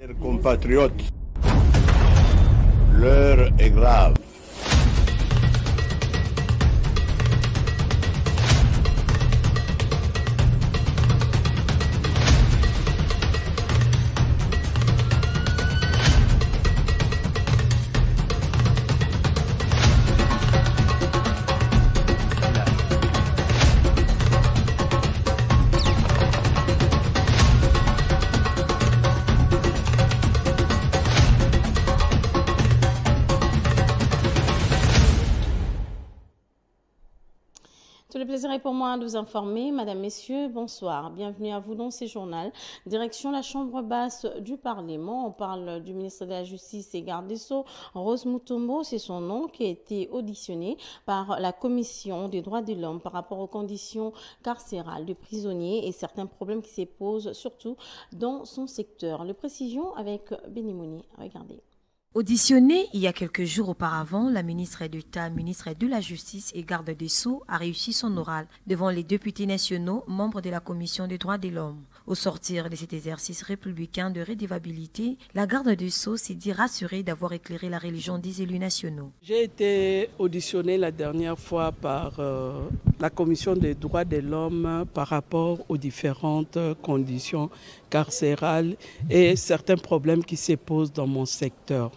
Chers compatriotes, l'heure est grave. Tout le plaisir est pour moi de vous informer. Madame, Messieurs, bonsoir. Bienvenue à vous dans ce journal. Direction la Chambre basse du Parlement. On parle du ministre de la Justice et garde des Sceaux, Rose Mutombo, c'est son nom, qui a été auditionné par la Commission des droits de l'homme par rapport aux conditions carcérales de prisonniers et certains problèmes qui se posent surtout dans son secteur. Les précisions avec Benimouni. Regardez. Auditionnée il y a quelques jours auparavant, la ministre d'État, ministre de la Justice et garde des Sceaux a réussi son oral devant les députés nationaux, membres de la Commission des droits de l'homme. Au sortir de cet exercice républicain de rédévabilité, la garde des Sceaux s'est dit rassurée d'avoir éclairé la religion des élus nationaux. J'ai été auditionnée la dernière fois par la Commission des droits de l'homme par rapport aux différentes conditions carcérales et certains problèmes qui se posent dans mon secteur.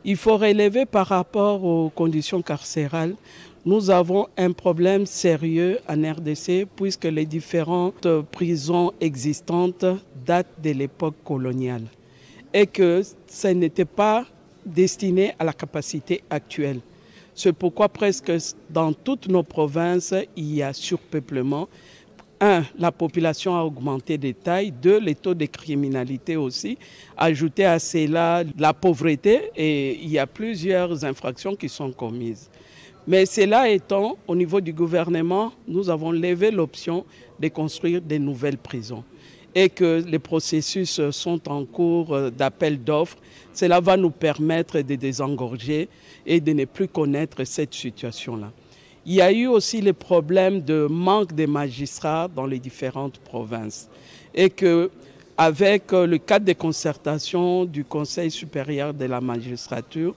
Il faut relever par rapport aux conditions carcérales, nous avons un problème sérieux en RDC puisque les différentes prisons existantes datent de l'époque coloniale et que ça n'était pas destiné à la capacité actuelle. C'est pourquoi presque dans toutes nos provinces, il y a surpeuplement. 1, la population a augmenté de taille. 2, les taux de criminalité aussi. Ajouté à cela la pauvreté et il y a plusieurs infractions qui sont commises. Mais cela étant, au niveau du gouvernement, nous avons levé l'option de construire de nouvelles prisons et que les processus sont en cours d'appel d'offres. Cela va nous permettre de désengorger et de ne plus connaître cette situation-là. Il y a eu aussi les problèmes de manque de magistrats dans les différentes provinces et qu'avec le cadre de concertation du Conseil supérieur de la magistrature,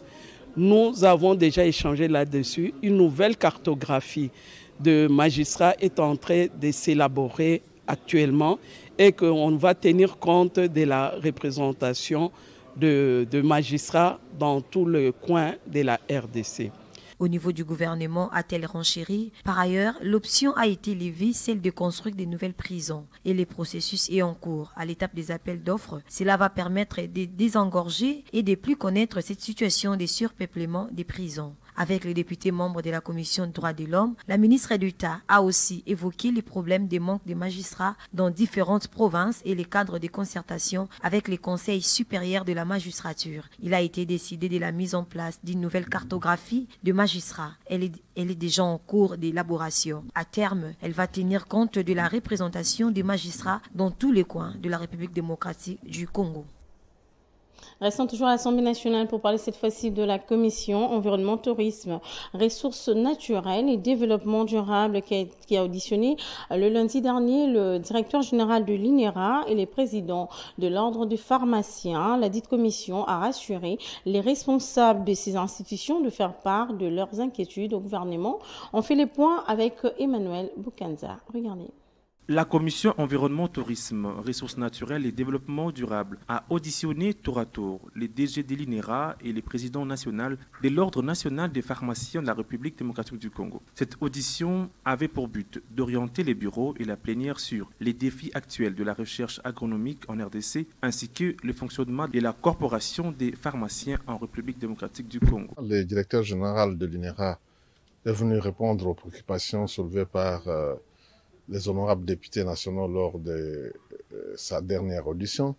nous avons déjà échangé là-dessus. Une nouvelle cartographie de magistrats est en train de s'élaborer actuellement et qu'on va tenir compte de la représentation de magistrats dans tout le coin de la RDC. Au niveau du gouvernement, a-t-elle renchéri? Par ailleurs, l'option a été levée, celle de construire de nouvelles prisons. Et le processus est en cours. À l'étape des appels d'offres, cela va permettre de désengorger et de plus connaître cette situation de surpeuplement des prisons. Avec les députés membres de la Commission des droits de l'homme, la ministre d'État a aussi évoqué les problèmes de manque de magistrats dans différentes provinces et les cadres de concertation avec les conseils supérieurs de la magistrature. Il a été décidé de la mise en place d'une nouvelle cartographie de magistrats. Elle est déjà en cours d'élaboration. À terme, elle va tenir compte de la représentation des magistrats dans tous les coins de la République démocratique du Congo. Restons toujours à l'Assemblée nationale pour parler cette fois-ci de la Commission environnement, tourisme, ressources naturelles et développement durable qui a auditionné le lundi dernier le directeur général de l'INERA et les présidents de l'ordre des pharmaciens. La dite commission a rassuré les responsables de ces institutions de faire part de leurs inquiétudes au gouvernement. On fait les points avec Emmanuel Boukanza. Regardez. La Commission environnement, tourisme, ressources naturelles et développement durable a auditionné tour à tour les DG de l'INERA et les présidents nationaux de l'Ordre national des pharmaciens de la République démocratique du Congo. Cette audition avait pour but d'orienter les bureaux et la plénière sur les défis actuels de la recherche agronomique en RDC ainsi que le fonctionnement de la Corporation des pharmaciens en République démocratique du Congo. Le directeur général de l'INERA est venu répondre aux préoccupations soulevées par les honorables députés nationaux lors de sa dernière audition.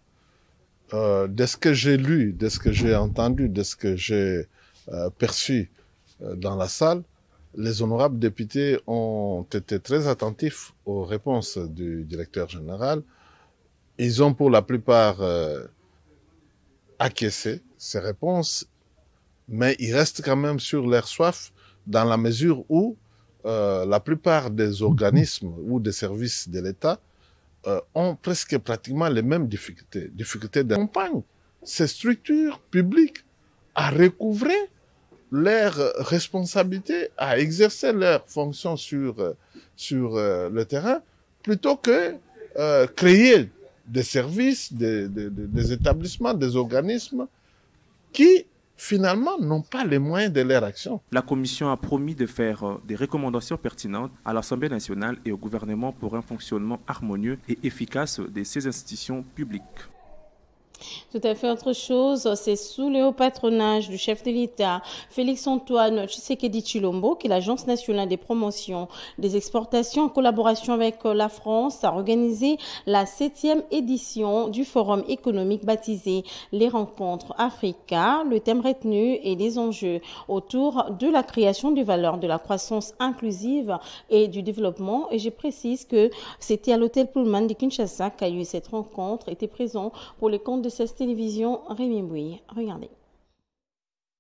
De ce que j'ai lu, de ce que j'ai entendu, de ce que j'ai perçu dans la salle, les honorables députés ont été très attentifs aux réponses du directeur général. Ils ont pour la plupart acquiescé ces réponses, mais ils restent quand même sur leur soif dans la mesure où la plupart des organismes ou des services de l'État ont presque pratiquement les mêmes difficultés de campagne. ces structures publiques à recouvrer leurs responsabilités, à exercer leurs fonctions sur le terrain, plutôt que créer des services, des établissements, des organismes qui, finalement, n'ont pas les moyens de leur action. La Commission a promis de faire des recommandations pertinentes à l'Assemblée nationale et au gouvernement pour un fonctionnement harmonieux et efficace de ces institutions publiques. Tout à fait autre chose, c'est sous le haut patronage du chef de l'État, Félix-Antoine Tshisekedi Tshilombo, que l'Agence nationale des promotions des exportations, en collaboration avec la France, a organisé la 7e édition du forum économique baptisé Les Rencontres Africa. Le thème retenu est les enjeux autour de la création de valeur, de la croissance inclusive et du développement. Et je précise que c'était à l'hôtel Pullman de Kinshasa qu'a eu cette rencontre, était présent pour les comptes de cette télévision Rémi Bouy. Regardez.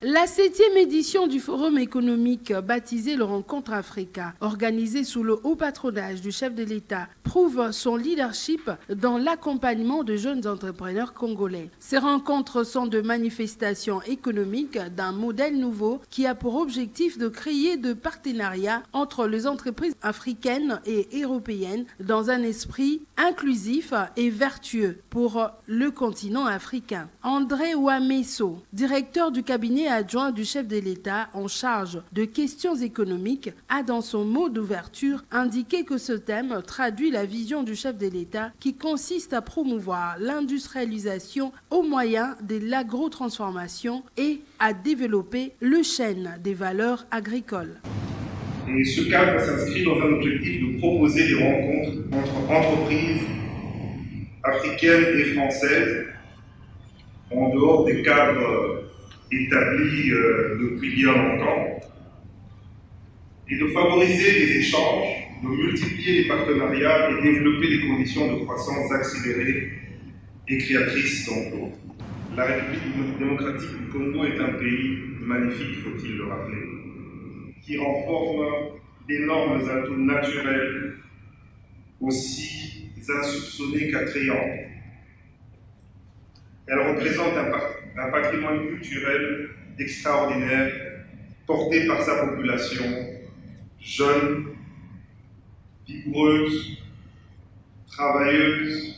La 7e édition du Forum économique baptisé le Rencontre Africa, organisée sous le haut patronage du chef de l'État, prouve son leadership dans l'accompagnement de jeunes entrepreneurs congolais. Ces rencontres sont de manifestations économiques d'un modèle nouveau qui a pour objectif de créer de partenariats entre les entreprises africaines et européennes dans un esprit inclusif et vertueux pour le continent africain. André Ouamesso, directeur du cabinet adjoint du chef de l'État en charge de questions économiques, a dans son mot d'ouverture indiqué que ce thème traduit la vision du chef de l'État qui consiste à promouvoir l'industrialisation au moyen de l'agrotransformation et à développer le chaîne des valeurs agricoles. Et ce cadre s'inscrit dans un objectif de proposer des rencontres entre entreprises africaines et françaises en dehors des cadres établis depuis bien longtemps, et de favoriser les échanges, de multiplier les partenariats et développer des conditions de croissance accélérées et créatrices d'emplois. La République démocratique du Congo est un pays magnifique, faut-il le rappeler, qui renforce d'énormes atouts naturels aussi insoupçonnés qu'attrayants. Elle représente un patrimoine culturel extraordinaire porté par sa population jeune, vigoureuse, travailleuse,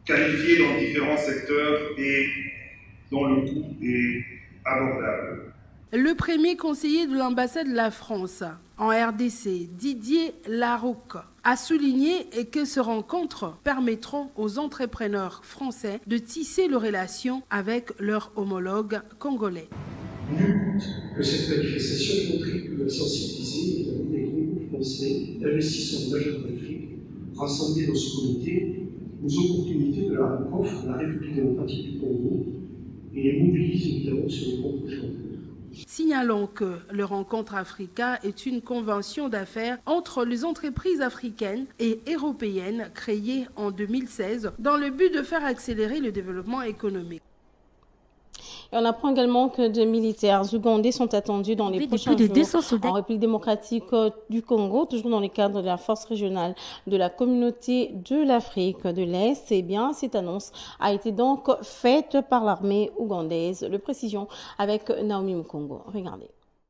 qualifiée dans différents secteurs et dont le coût est abordable. Le premier conseiller de l'ambassade de la France en RDC, Didier Larocque, a souligné que ces rencontres permettront aux entrepreneurs français de tisser leurs relations avec leurs homologues congolais. Nul doute que cette manifestation contribue à sensibiliser les groupes français d'investisseurs majeurs d'Afrique rassemblés dans ce comité aux opportunités de la rencontre de la République démocratique du Congo et les mobilise évidemment sur les grands projets en cours. Signalons que le Rencontre Africa est une convention d'affaires entre les entreprises africaines et européennes créée en 2016 dans le but de faire accélérer le développement économique. Et on apprend également que des militaires ougandais sont attendus dans les prochains jours en République démocratique du Congo, toujours dans le cadre de la force régionale de la communauté de l'Afrique de l'Est. Eh bien, cette annonce a été donc faite par l'armée ougandaise. Le précision avec Naomi Mukongo. Regardez.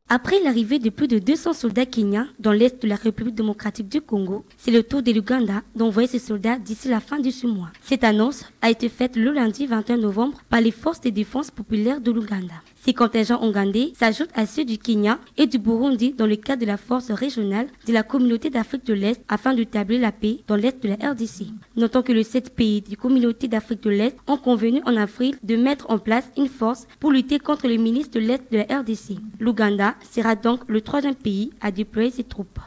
Après l'arrivée de plus de 200 soldats kenyans dans l'est de la République démocratique du Congo, c'est le tour de l'Ouganda d'envoyer ses soldats d'ici la fin de ce mois. Cette annonce a été faite le lundi 21 novembre par les forces de défense populaires de l'Ouganda. Ces contingents ougandais s'ajoutent à ceux du Kenya et du Burundi dans le cadre de la force régionale de la communauté d'Afrique de l'Est afin d'établir la paix dans l'est de la RDC. Notons que les 7 pays de la communauté d'Afrique de l'Est ont convenu en avril de mettre en place une force pour lutter contre les milices de l'est de la RDC. L'Ouganda sera donc le 3e pays à déployer ses troupes.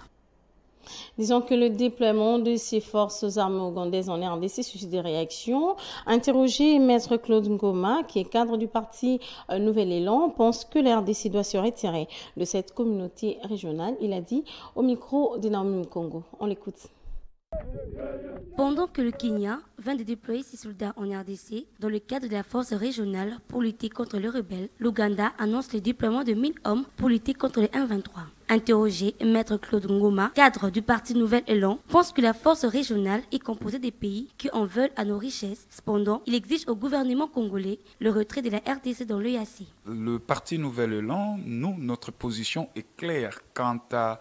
Disons que le déploiement de ces forces armées ougandaises en RDC suscite des réactions. Interrogé, Maître Claude Ngoma, qui est cadre du parti Nouvel Élan, pense que la RDC doit se retirer de cette communauté régionale. Il a dit au micro de Naomi Mukongo. On l'écoute. Pendant que le Kenya vient de déployer ses soldats en RDC dans le cadre de la force régionale pour lutter contre les rebelles, l'Ouganda annonce le déploiement de 1000 hommes pour lutter contre les M23. Interrogé, Maître Claude Ngoma, cadre du parti Nouvel Élan, pense que la force régionale est composée des pays qui en veulent à nos richesses. Cependant, il exige au gouvernement congolais le retrait de la RDC dans l'EAC. Le parti Nouvel Élan, notre position est claire quant à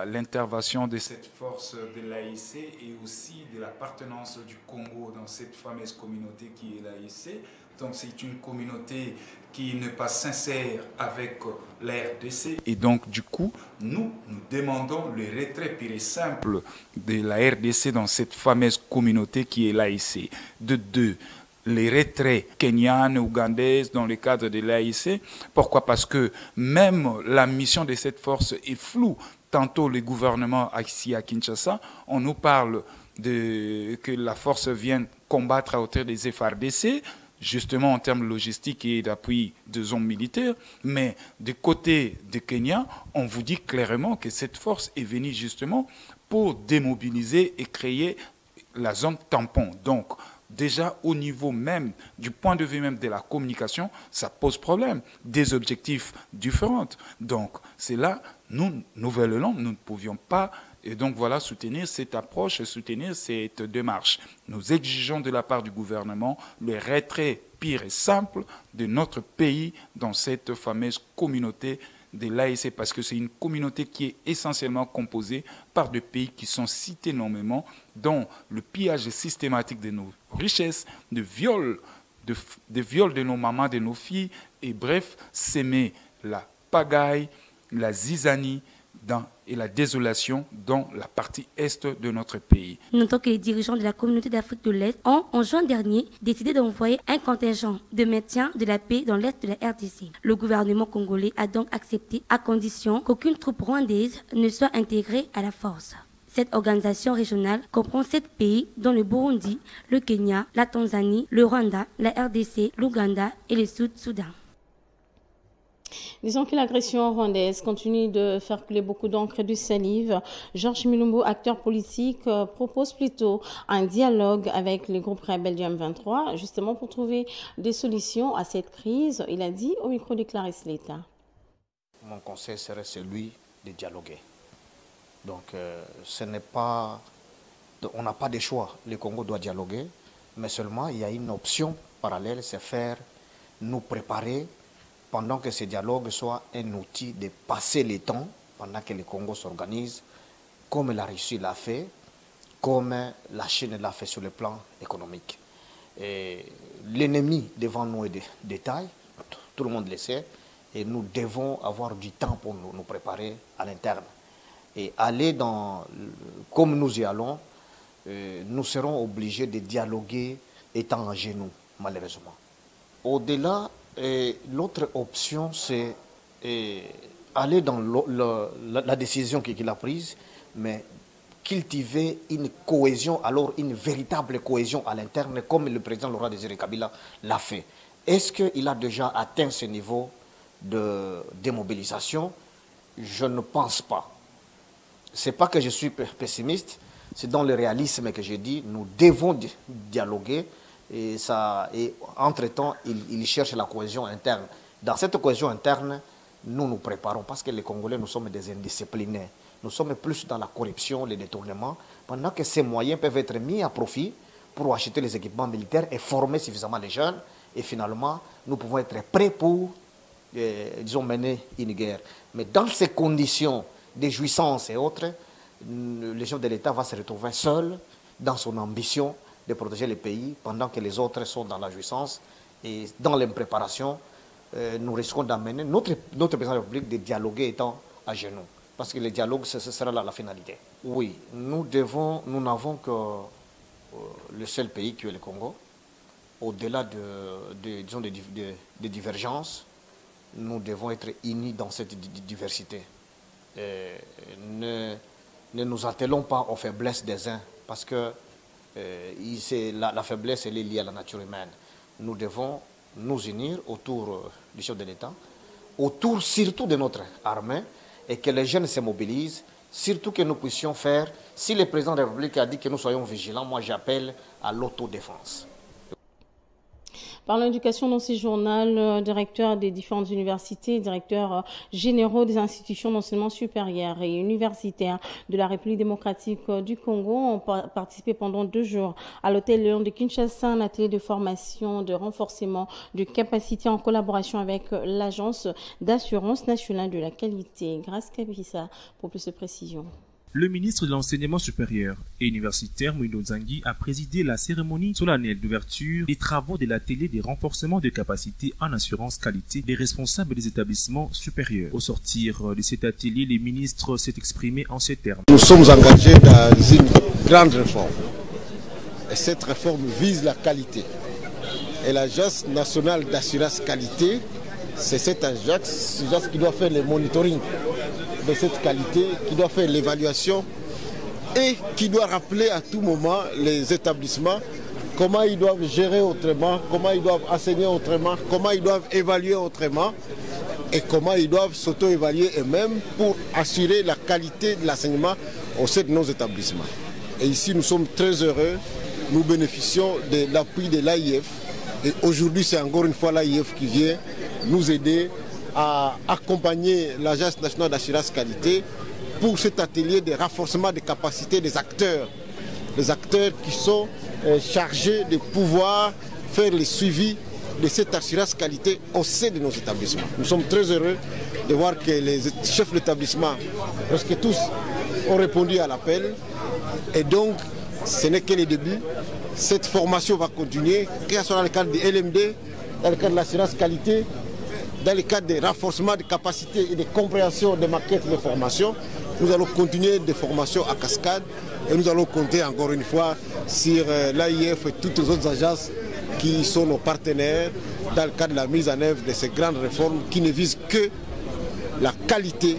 l'intervention de cette force de l'AIC et aussi de l'appartenance du Congo dans cette fameuse communauté qui est l'AIC. Donc c'est une communauté qui n'est pas sincère avec la RDC. Et donc du coup, nous demandons le retrait pur et simple de la RDC dans cette fameuse communauté qui est l'AIC. De deux, les retraits kenyanes, ougandaises dans le cadre de l'AIC. Pourquoi? Parce que même la mission de cette force est floue. Tantôt, le gouvernement ici à Kinshasa, on nous parle que la force vient combattre à hauteur des FARDC, justement en termes logistiques et d'appui de zones militaires. Mais du côté de Kenya, on vous dit clairement que cette force est venue justement pour démobiliser et créer la zone tampon. Donc, déjà au niveau même, du point de vue même de la communication, ça pose problème. Des objectifs différents. Donc, c'est là, nous, Nouvel Élan, nous ne pouvions pas, et donc voilà, soutenir cette approche et soutenir cette démarche. Nous exigeons de la part du gouvernement le retrait pur et simple de notre pays dans cette fameuse communauté de l'AEC, parce que c'est une communauté qui est essentiellement composée par des pays qui sont cités nommément, dont le pillage systématique de nos richesses, de viols de nos mamans, de nos filles, et bref, s'aimer la pagaille, la zizanie et la désolation dans la partie est de notre pays. Notons que les dirigeants de la communauté d'Afrique de l'Est ont, en juin dernier, décidé d'envoyer un contingent de maintien de la paix dans l'Est de la RDC. Le gouvernement congolais a donc accepté à condition qu'aucune troupe rwandaise ne soit intégrée à la force. Cette organisation régionale comprend 7 pays dont le Burundi, le Kenya, la Tanzanie, le Rwanda, la RDC, l'Ouganda et le Sud-Soudan. Disons que l'agression rwandaise continue de faire couler beaucoup d'encre et de salive. Georges Milumbo, acteur politique, propose plutôt un dialogue avec les groupes rebelles du M23, justement pour trouver des solutions à cette crise. Il a dit au micro de Clarisse Leta. Mon conseil serait celui de dialoguer. Donc, ce n'est pas, on n'a pas de choix. Le Congo doit dialoguer, mais seulement il y a une option parallèle, c'est faire nous préparer pendant que ce dialogue soit un outil de passer le temps, pendant que le Congo s'organise, comme la Russie l'a fait, comme la Chine l'a fait sur le plan économique. L'ennemi devant nous est de taille, tout le monde le sait, et nous devons avoir du temps pour nous préparer à l'interne. Et aller comme nous y allons, nous serons obligés de dialoguer étant en genoux, malheureusement. Au-delà, l'autre option, c'est aller dans la décision qu'il a prise, mais cultiver une cohésion, alors une véritable cohésion à l'interne, comme le président Laurent Désiré Kabila l'a fait. Est-ce qu'il a déjà atteint ce niveau de démobilisation? Je ne pense pas. Ce n'est pas que je suis pessimiste, c'est dans le réalisme que j'ai dit, nous devons dialoguer. Et entre-temps, il cherche la cohésion interne. Dans cette cohésion interne, nous nous préparons parce que les Congolais, nous sommes des indisciplinés. Nous sommes plus dans la corruption, les détournements, pendant que ces moyens peuvent être mis à profit pour acheter les équipements militaires et former suffisamment les jeunes. Et finalement, nous pouvons être prêts pour, disons, mener une guerre. Mais dans ces conditions de jouissance et autres, le chef de l'État va se retrouver seul dans son ambition de protéger le pays pendant que les autres sont dans la jouissance. Et dans l'impréparation, nous risquons d'amener notre président de la République de dialoguer étant à genoux. Parce que le dialogue, ce sera la finalité. Oui, nous n'avons que le seul pays qui est le Congo. Au-delà de divergences, nous devons être unis dans cette diversité. Ne nous attelons pas aux faiblesses des uns, parce que la faiblesse elle est liée à la nature humaine. Nous devons nous unir autour du chef de l'État, autour surtout de notre armée, et que les jeunes se mobilisent, surtout que nous puissions faire, si le président de la République a dit que nous soyons vigilants, moi j'appelle à l'autodéfense. Parlons éducation dans ce journal, directeur des différentes universités, directeurs généraux des institutions d'enseignement supérieur et universitaire de la République démocratique du Congo ont participé pendant 2 jours à l'hôtel Léon de Kinshasa, un atelier de formation, de renforcement de capacités en collaboration avec l'Agence d'assurance nationale de la qualité. Grâce Kabissa pour plus de précisions. Le ministre de l'Enseignement supérieur et universitaire, Mouindo Nzangi, a présidé la cérémonie solennelle d'ouverture des travaux de l'atelier des renforcements de capacités en assurance qualité des responsables des établissements supérieurs. Au sortir de cet atelier, les ministres s'est exprimé en ces termes. Nous sommes engagés dans une grande réforme. Et cette réforme vise la qualité. Et l'Agence nationale d'assurance qualité, c'est cette agence qui doit faire le monitoring de cette qualité, qui doit faire l'évaluation et qui doit rappeler à tout moment les établissements comment ils doivent gérer autrement, comment ils doivent enseigner autrement, comment ils doivent évaluer autrement et comment ils doivent s'auto-évaluer eux-mêmes pour assurer la qualité de l'enseignement au sein de nos établissements. Et ici, nous sommes très heureux, nous bénéficions de l'appui de l'AIF et aujourd'hui, c'est encore une fois l'AIF qui vient nous aider à accompagner l'Agence nationale d'assurance qualité pour cet atelier de renforcement des capacités des acteurs qui sont chargés de pouvoir faire le suivi de cette assurance qualité au sein de nos établissements. Nous sommes très heureux de voir que les chefs d'établissement, presque tous, ont répondu à l'appel et donc ce n'est que le début. Cette formation va continuer, que ce soit dans le cadre du LMD, dans le cadre de l'assurance qualité, dans le cadre de renforcement de capacités et de compréhension des maquettes de formation. Nous allons continuer des formations à cascade et nous allons compter encore une fois sur l'AIF et toutes les autres agences qui sont nos partenaires dans le cadre de la mise en œuvre de ces grandes réformes qui ne visent que la qualité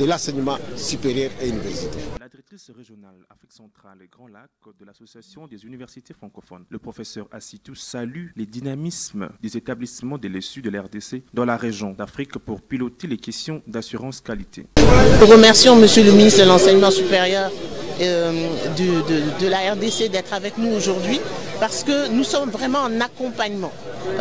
de l'enseignement supérieur et universitaire. La directrice régionale Afrique centrale et Grand Lac de l'Association des universités francophones, le professeur Assitou, salue les dynamismes des établissements de l'ESU de l'RDC dans la région d'Afrique pour piloter les questions d'assurance qualité. Nous remercions Monsieur le ministre de l'Enseignement supérieur de la RDC d'être avec nous aujourd'hui parce que nous sommes vraiment en accompagnement.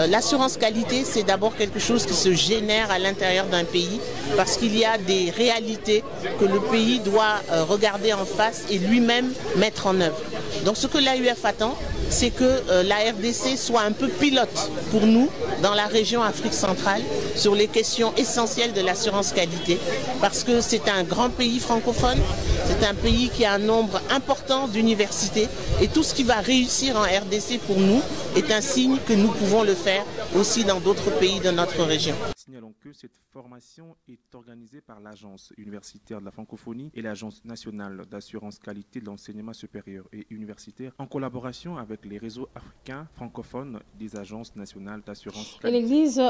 L'assurance qualité, c'est d'abord quelque chose qui se génère à l'intérieur d'un pays parce qu'il y a des réalités que le pays doit regarder en face et lui-même mettre en œuvre. Donc ce que l'AUF attend, c'est que la RDC soit un peu pilote pour nous dans la région Afrique centrale sur les questions essentielles de l'assurance qualité parce que c'est un grand pays francophone, c'est un pays qui a un nombre important d'universités et tout ce qui va réussir en RDC pour nous est un signe que nous pouvons le faire aussi dans d'autres pays de notre région. Signalons que cette formation est organisée par l'Agence universitaire de la francophonie et l'Agence nationale d'assurance qualité de l'enseignement supérieur et universitaire en collaboration avec les réseaux africains francophones des agences nationales d'assurance qualité. Et l'Église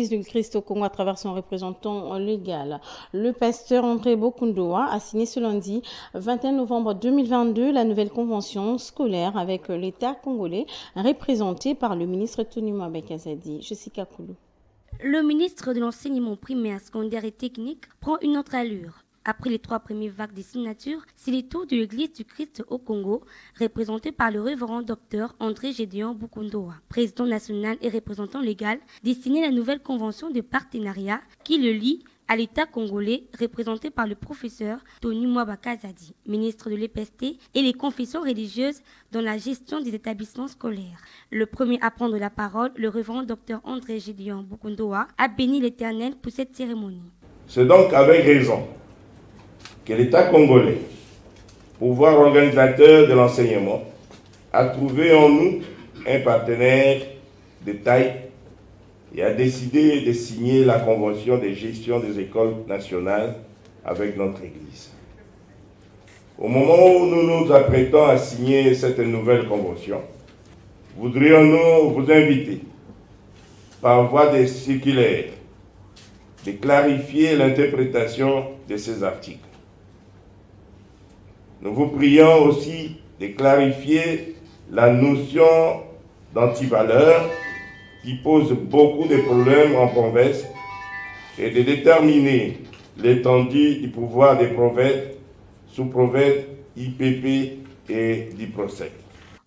du Christ au Congo à travers son représentant légal, le pasteur André Bokundoa, a signé ce lundi 21 novembre 2022 la nouvelle convention scolaire avec l'État congolais représenté par le ministre Tony Mwaba Kazadi. Jessica Koulou. Le ministre de l'enseignement primaire, secondaire et technique prend une autre allure. Après les 3 premières vagues des signatures, c'est le tour de l'Église du Christ au Congo, représenté par le révérend docteur André Gédéon Bokundoa, président national et représentant légal, de signer la nouvelle convention de partenariat qui le lie à l'État congolais, représenté par le professeur Tony Mwaba Kazadi, ministre de l'EPST et les confessions religieuses dans la gestion des établissements scolaires. Le premier à prendre la parole, le révérend docteur André Gédéon Bokundoa, a béni l'Éternel pour cette cérémonie. C'est donc avec raison que l'État congolais, pouvoir organisateur de l'enseignement, a trouvé en nous un partenaire de taille et a décidé de signer la convention de gestion des écoles nationales avec notre Église. Au moment où nous nous apprêtons à signer cette nouvelle convention, voudrions-nous vous inviter, par voie de circulaire, de clarifier l'interprétation de ces articles. Nous vous prions aussi de clarifier la notion d'antivaleur qui pose beaucoup de problèmes en province et de déterminer l'étendue du pouvoir des prophètes, sous-prophètes, IPP et d'IPROSEC.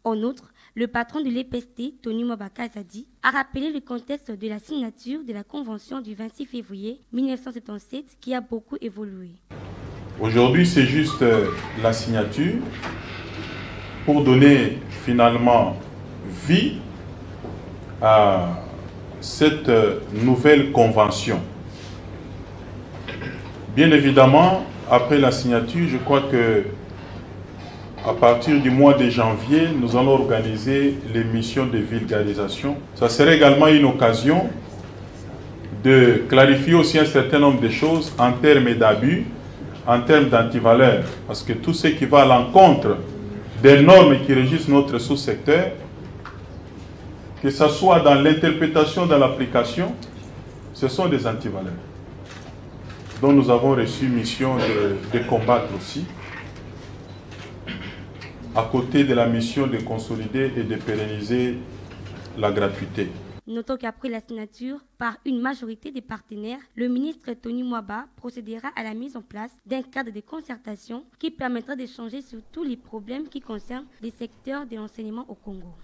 En outre, le patron de l'EPST, Tony Mwaba Kazadi, a rappelé le contexte de la signature de la Convention du 26 février 1977 qui a beaucoup évolué. Aujourd'hui, c'est juste la signature pour donner finalement vie à cette nouvelle convention. Bien évidemment, après la signature, je crois que à partir du mois de janvier, nous allons organiser les missions de vulgarisation. Ça serait également une occasion de clarifier aussi un certain nombre de choses en termes d'abus, en termes d'antivaleurs. Parce que tout ce qui va à l'encontre des normes qui régissent notre sous-secteur, que ce soit dans l'interprétation, dans l'application, ce sont des antivaleurs dont nous avons reçu mission de combattre aussi, à côté de la mission de consolider et de pérenniser la gratuité. Notons qu'après la signature par une majorité des partenaires, le ministre Tony Mwaba procédera à la mise en place d'un cadre de concertation qui permettra d'échanger sur tous les problèmes qui concernent les secteurs de l'enseignement au Congo.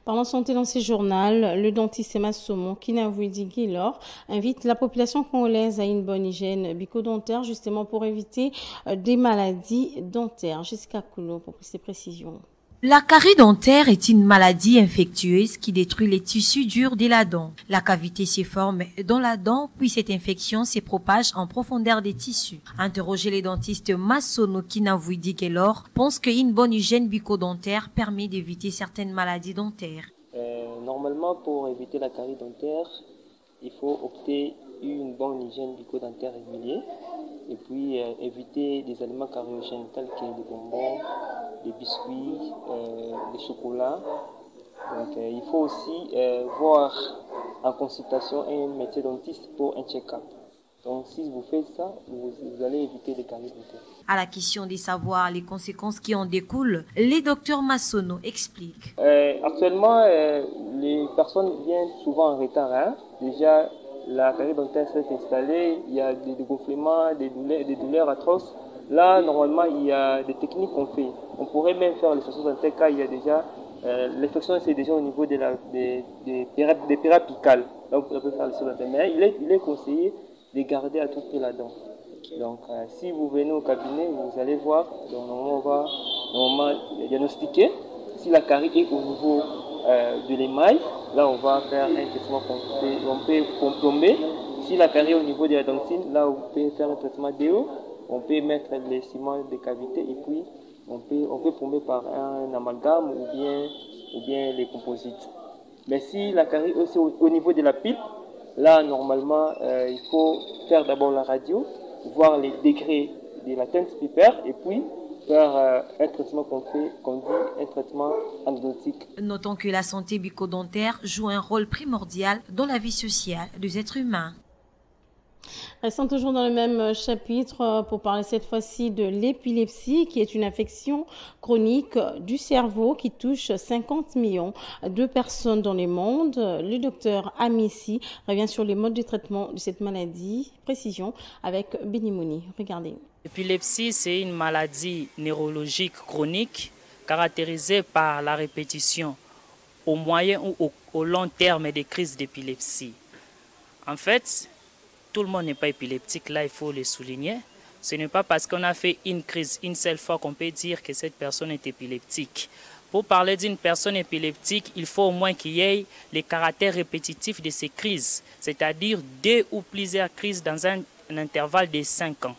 Parlons santé dans ce journal, le dentiste Massomo Kinavouidi Guilor invite la population congolaise à une bonne hygiène bucco-dentaire justement pour éviter des maladies dentaires. Jessica Koulou pour plus de précisions. La carie dentaire est une maladie infectieuse qui détruit les tissus durs de la dent. La cavité se forme dans la dent, puis cette infection se propage en profondeur des tissus. Interrogé les dentistes Massono Kinavouidi Guilor pense qu'une bonne hygiène bucco-dentaire permet d'éviter certaines maladies dentaires. Normalement, pour éviter la carie dentaire, il faut opter une bonne hygiène bucco-dentaire régulière et puis éviter des aliments cariogènes tels que les bonbons, les biscuits, les chocolats. Donc, il faut aussi voir en consultation un médecin dentiste pour un check-up. Donc si vous faites ça, vous allez éviter les caries dentaires. À la question de savoir les conséquences qui en découlent, le docteur Massono explique. Actuellement, les personnes viennent souvent en retard. Hein. Déjà, la carie dentaire s'est installée, il y a des dégonflements, des douleurs atroces. Là, normalement, il y a des techniques qu'on fait. On pourrait même faire l'extraction dentaire car il y a déjà l'infection, c'est déjà au niveau des périapicales. Là, on peut faire l'extraction dentaire. Mais il est conseillé de garder à tout prix la dent. Donc, si vous venez au cabinet, vous allez voir. Donc, on va normalement diagnostiquer si la carie est au niveau de l'émail. Là, on va faire un traitement complet. On peut plomber. Si la carie est au niveau de la dentine, là, on peut faire un traitement déo. On peut mettre les ciments de cavité et puis on peut plomber par un amalgame ou bien les composites. Mais si la carie est au niveau de la pipe, là, normalement, il faut faire d'abord la radio, voir les degrés de la teinte pipaire et puis faire un traitement qu'on dit un traitement endodontique. Notons que la santé bucco-dentaire joue un rôle primordial dans la vie sociale des êtres humains. Restons toujours dans le même chapitre pour parler cette fois-ci de l'épilepsie qui est une affection chronique du cerveau qui touche 50 millions de personnes dans le monde. Le docteur Amissi revient sur les modes de traitement de cette maladie. Précision avec Benimouni. Regardez. L'épilepsie, c'est une maladie neurologique chronique caractérisée par la répétition au moyen ou au long terme des crises d'épilepsie. En fait, tout le monde n'est pas épileptique, là il faut le souligner. Ce n'est pas parce qu'on a fait une crise une seule fois qu'on peut dire que cette personne est épileptique. Pour parler d'une personne épileptique, il faut au moins qu'il y ait les caractères répétitifs de ces crises, c'est-à-dire 2 ou plusieurs crises dans un intervalle de 5 ans.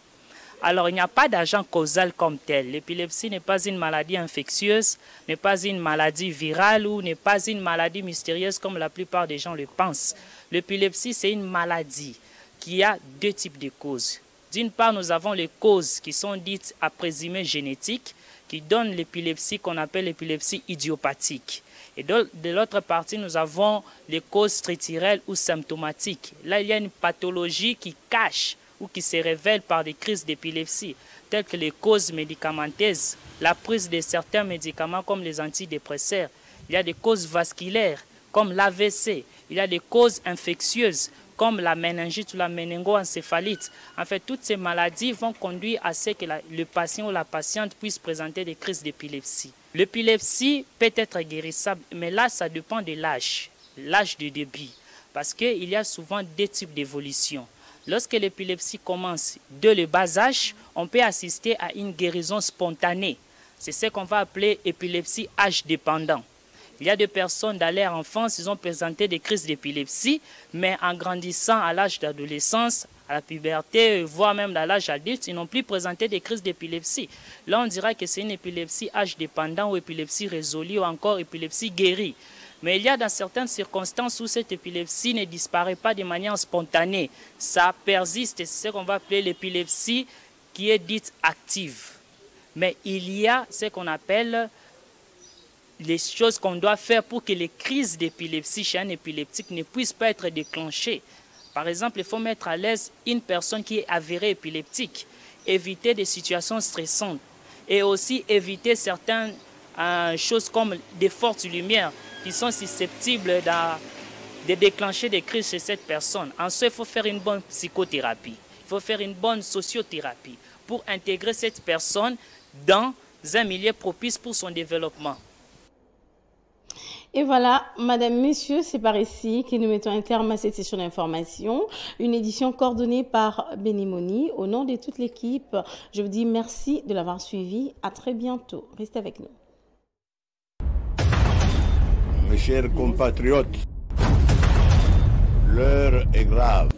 Alors il n'y a pas d'agent causal comme tel. L'épilepsie n'est pas une maladie infectieuse, n'est pas une maladie virale ou n'est pas une maladie mystérieuse comme la plupart des gens le pensent. L'épilepsie, c'est une maladie qui a 2 types de causes. D'une part, nous avons les causes qui sont dites à présumé génétique, qui donnent l'épilepsie qu'on appelle l'épilepsie idiopathique. Et de l'autre partie, nous avons les causes structurelles ou symptomatiques. Là, il y a une pathologie qui cache ou qui se révèle par des crises d'épilepsie, telles que les causes médicamenteuses, la prise de certains médicaments comme les antidépresseurs. Il y a des causes vasculaires comme l'AVC. Il y a des causes infectieuses comme la méningite ou la méningoencéphalite. En fait, toutes ces maladies vont conduire à ce que le patient ou la patiente puisse présenter des crises d'épilepsie. L'épilepsie peut être guérissable, mais là, ça dépend de l'âge de début, parce qu'il y a souvent deux types d'évolution. Lorsque l'épilepsie commence dès le bas âge, on peut assister à une guérison spontanée. C'est ce qu'on va appeler épilepsie âge dépendant. Il y a des personnes dans leur enfance, ils ont présenté des crises d'épilepsie, mais en grandissant à l'âge d'adolescence, à la puberté, voire même à l'âge adulte, ils n'ont plus présenté des crises d'épilepsie. Là, on dira que c'est une épilepsie âge dépendant ou épilepsie résolue ou encore épilepsie guérie. Mais il y a dans certaines circonstances où cette épilepsie ne disparaît pas de manière spontanée. Ça persiste, c'est ce qu'on va appeler l'épilepsie qui est dite active. Mais il y a ce qu'on appelle les choses qu'on doit faire pour que les crises d'épilepsie chez un épileptique ne puissent pas être déclenchées. Par exemple, il faut mettre à l'aise une personne qui est avérée épileptique, éviter des situations stressantes et aussi éviter certaines choses comme des fortes lumières qui sont susceptibles de déclencher des crises chez cette personne. Ensuite, il faut faire une bonne psychothérapie, il faut faire une bonne sociothérapie pour intégrer cette personne dans un milieu propice pour son développement. Et voilà, Madame, Messieurs, c'est par ici que nous mettons un terme à cette session d'information. Une édition coordonnée par Benimoni. Au nom de toute l'équipe, je vous dis merci de l'avoir suivi. À très bientôt. Restez avec nous. Mes chers compatriotes, l'heure est grave.